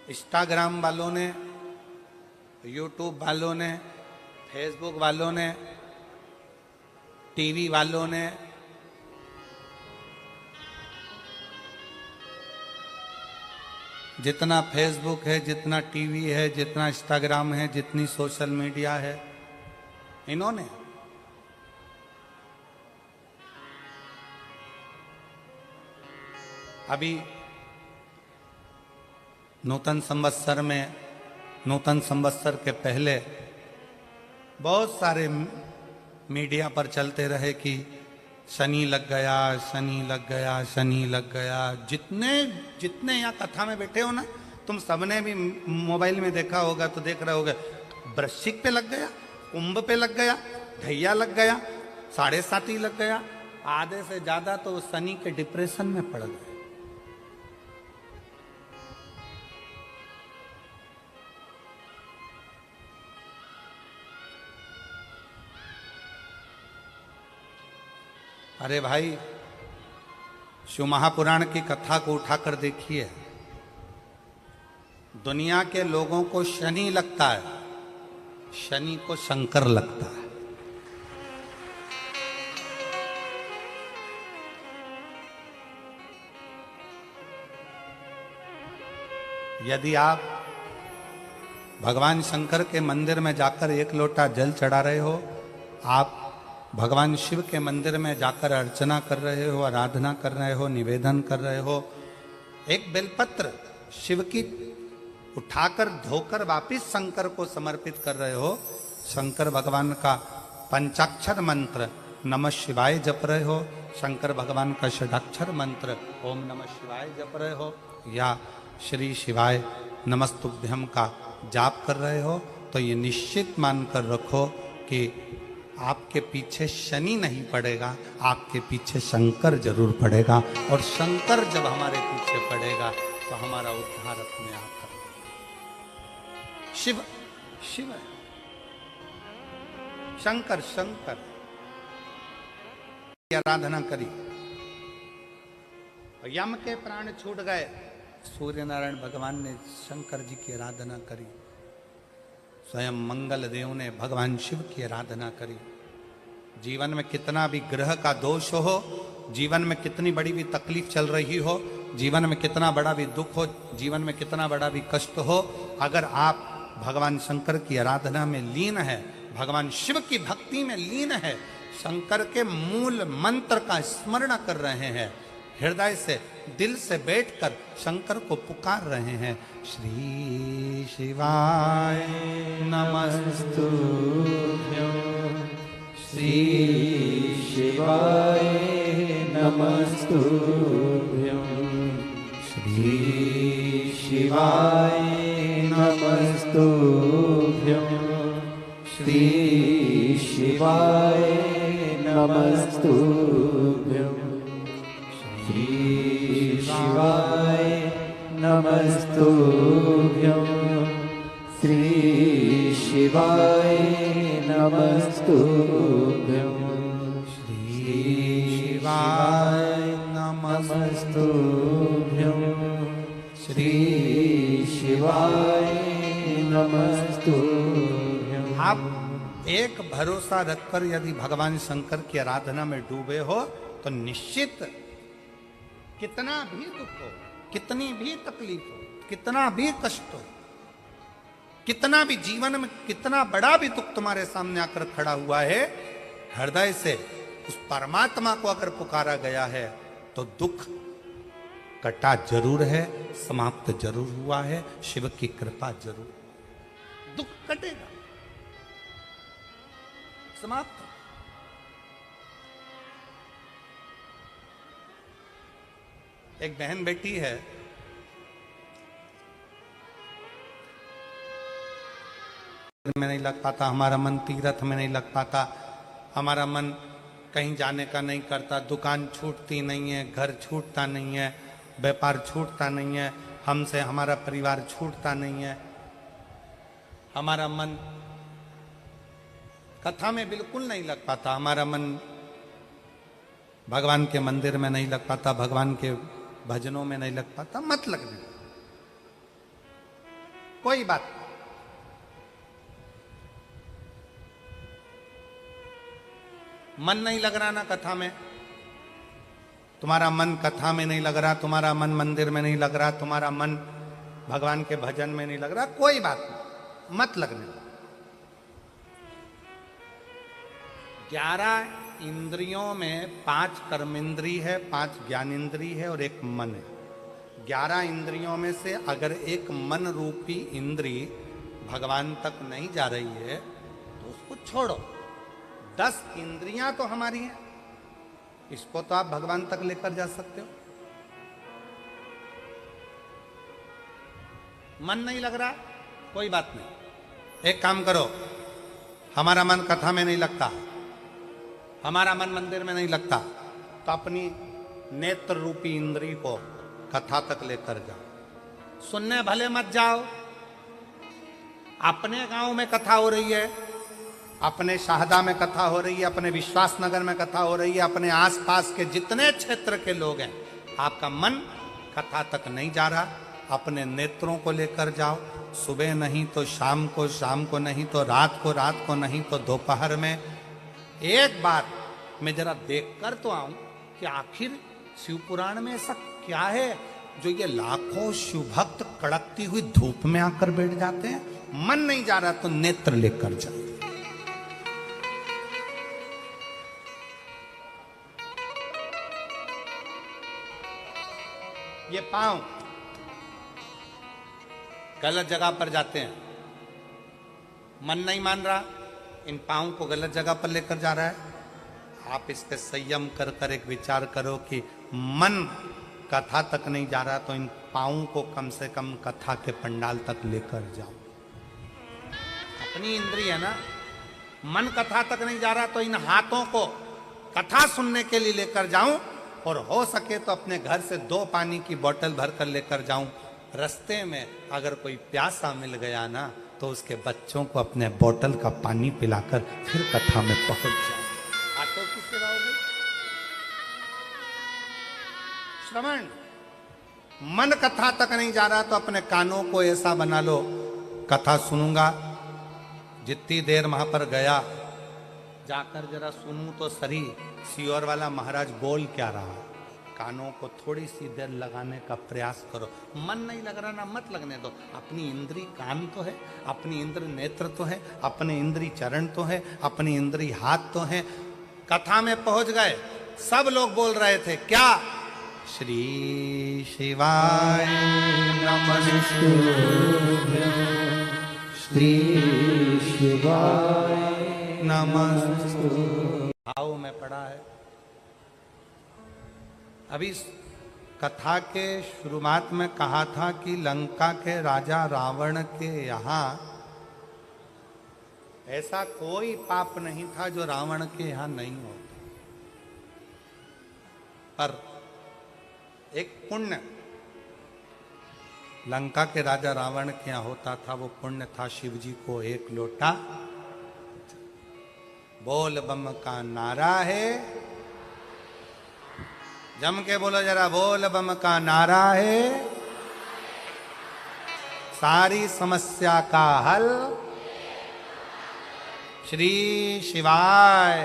Instagram वालों ने, YouTube वालों ने, फेसबुक वालों ने, टीवी वालों ने, जितना फेसबुक है, जितना टीवी है, जितना इंस्टाग्राम है, जितनी सोशल मीडिया है, इन्होंने अभी नूतन संवत्सर में, नूतन संवत्सर के पहले बहुत सारे मीडिया पर चलते रहे कि शनि लग गया, शनि लग गया, शनि लग गया। जितने जितने यहाँ कथा में बैठे हो ना, तुम सबने भी मोबाइल में देखा होगा तो देख रहे होगे, वृश्चिक पे लग गया, कुंभ पे लग गया, ढैया लग गया, 7.5 लग गया, आधे से ज्यादा तो शनि के डिप्रेशन में पड़ गए। अरे भाई, शिव महापुराण की कथा को उठाकर देखिए। दुनिया के लोगों को शनि लगता है, शनि को शंकर लगता है। यदि आप भगवान शंकर के मंदिर में जाकर एक लोटा जल चढ़ा रहे हो, आप भगवान शिव के मंदिर में जाकर अर्चना कर रहे हो, आराधना कर रहे हो, निवेदन कर रहे हो, एक बेलपत्र शिव की उठाकर धोकर वापिस शंकर को समर्पित कर रहे हो, शंकर भगवान का पंचाक्षर मंत्र नमः शिवाय जप रहे हो, शंकर भगवान का षडाक्षर मंत्र ओम नमः शिवाय जप रहे हो, या श्री शिवाय नमस्तुभ्यम का जाप कर रहे हो, तो ये निश्चित मानकर रखो कि आपके पीछे शनि नहीं पड़ेगा, आपके पीछे शंकर जरूर पड़ेगा। और शंकर जब हमारे पीछे पड़ेगा तो हमारा उद्धार अपने आप करेगा। शिव शिव है, शंकर शंकर की आराधना करी, यम के प्राण छूट गए, सूर्य नारायण भगवान ने शंकर जी की आराधना करी, स्वयं मंगल देव ने भगवान शिव की आराधना करी। जीवन में कितना भी ग्रह का दोष हो, जीवन में कितनी बड़ी भी तकलीफ चल रही हो, जीवन में कितना बड़ा भी दुख हो, जीवन में कितना बड़ा भी कष्ट हो, अगर आप भगवान शंकर की आराधना में लीन है, भगवान शिव की भक्ति में लीन है, शंकर के मूल मंत्र का स्मरण कर रहे हैं, हृदय से दिल से बैठकर शंकर को पुकार रहे हैं, श्री शिवाय नमस्तुभ्यं, श्री शिवाय नमस्तुभ्यं, श्री शिवाय नमस्तुभ्यं, श्री शिवाय नमस्तुभ्यं, श्री शिवाय नमस्तुभ्यं, श्री शिवाय नमस्तुभ्यं, श्री शिवाय नमस्तुभ्यं, श्री शिवाय नमस्तुभ्यं। आप एक भरोसा रखकर यदि भगवान शंकर की आराधना में डूबे हो तो निश्चित कितना भी दुख हो, कितनी भी तकलीफ हो, कितना भी कष्ट हो, कितना भी जीवन में कितना बड़ा भी दुख तुम्हारे सामने आकर खड़ा हुआ है, हृदय से उस परमात्मा को अगर पुकारा गया है तो दुख कटा जरूर है, समाप्त जरूर हुआ है, शिव की कृपा जरूर, दुख कटेगा, समाप्त। एक बहन बेटी है, में नहीं लग पाता, हमारा मन तीर्थ में नहीं लग पाता, हमारा मन कहीं जाने का नहीं करता, दुकान छूटती नहीं है, घर छूटता नहीं है, व्यापार छूटता नहीं है, हमसे हमारा परिवार छूटता नहीं है, हमारा मन कथा में बिल्कुल नहीं लग पाता, हमारा मन भगवान के मंदिर में नहीं लग पाता, भगवान के भजनों में नहीं लग पाता, मत लगने। कोई बात नहीं। मन नहीं लग रहा ना कथा में, तुम्हारा मन कथा में नहीं लग रहा, तुम्हारा मन मंदिर में नहीं लग रहा, तुम्हारा मन भगवान के भजन में नहीं लग रहा, कोई बात नहीं, मत लगने दो। 11 इंद्रियों में 5 कर्मेंद्री है, 5 ज्ञानेंद्री है और 1 मन है। 11 इंद्रियों में से अगर एक मन रूपी इंद्री भगवान तक नहीं जा रही है तो उसको छोड़ो। 10 इंद्रियां तो हमारी हैं, इसको तो आप भगवान तक लेकर जा सकते हो। मन नहीं लग रहा, कोई बात नहीं, एक काम करो, हमारा मन कथा में नहीं लगता, हमारा मन मंदिर में नहीं लगता, तो अपनी नेत्र रूपी इंद्री को कथा तक लेकर जाओ। सुनने भले मत जाओ, अपने गांव में कथा हो रही है, अपने शाहदा में कथा हो रही है, अपने विश्वास नगर में कथा हो रही है, अपने आसपास के जितने क्षेत्र के लोग हैं, आपका मन कथा तक नहीं जा रहा, अपने नेत्रों को लेकर जाओ। सुबह नहीं तो शाम को नहीं तो रात को नहीं तो दोपहर में। एक बार मैं जरा देख कर तो आऊं कि आखिर शिव पुराण में ऐसा क्या है जो ये लाखों शिव भक्त कड़कती हुई धूप में आकर बैठ जाते हैं। मन नहीं जा रहा तो नेत्र लेकर जाओ। ये पांव गलत जगह पर जाते हैं, मन नहीं मान रहा, इन पांव को गलत जगह पर लेकर जा रहा है। आप इस पे संयम कर कर एक विचार करो कि मन कथा तक नहीं जा रहा तो इन पांव को कम से कम कथा के पंडाल तक लेकर जाओ। अपनी इंद्रिय है ना, मन कथा तक नहीं जा रहा तो इन हाथों को कथा सुनने के लिए लेकर जाऊं, और हो सके तो अपने घर से 2 पानी की बोतल भरकर लेकर जाऊं। रास्ते में अगर कोई प्यासा मिल गया ना तो उसके बच्चों को अपने बोतल का पानी पिलाकर फिर कथा में पहुंच जाओ। आटो की सेवा हो गई। श्रवण, मन कथा तक नहीं जा रहा तो अपने कानों को ऐसा बना लो, कथा सुनूंगा, जितनी देर वहां पर गया जाकर जरा सुनूं तो सही सियोर वाला महाराज बोल क्या रहा। कानों को थोड़ी सी देर लगाने का प्रयास करो। मन नहीं लग रहा ना, मत लगने दो। अपनी इंद्री कान तो है, अपनी इंद्री नेत्र तो है, अपने इंद्री चरण तो है, अपनी इंद्री हाथ तो है। कथा में पहुंच गए, सब लोग बोल रहे थे क्या? श्री शिवाय नमस्तुभ्यं, श्री शिवाय नमस्तुभ्यं। भाव में पड़ा है। अभी कथा के शुरुआत में कहा था कि लंका के राजा रावण के यहां ऐसा कोई पाप नहीं था जो रावण के यहां नहीं होता, पर एक पुण्य लंका के राजा रावण के यहां होता था। वो पुण्य था शिव जी को 1 लोटा। बोल बम का नारा है, जम के बोलो जरा, बोल बम का नारा है, सारी समस्या का हल श्री शिवाय।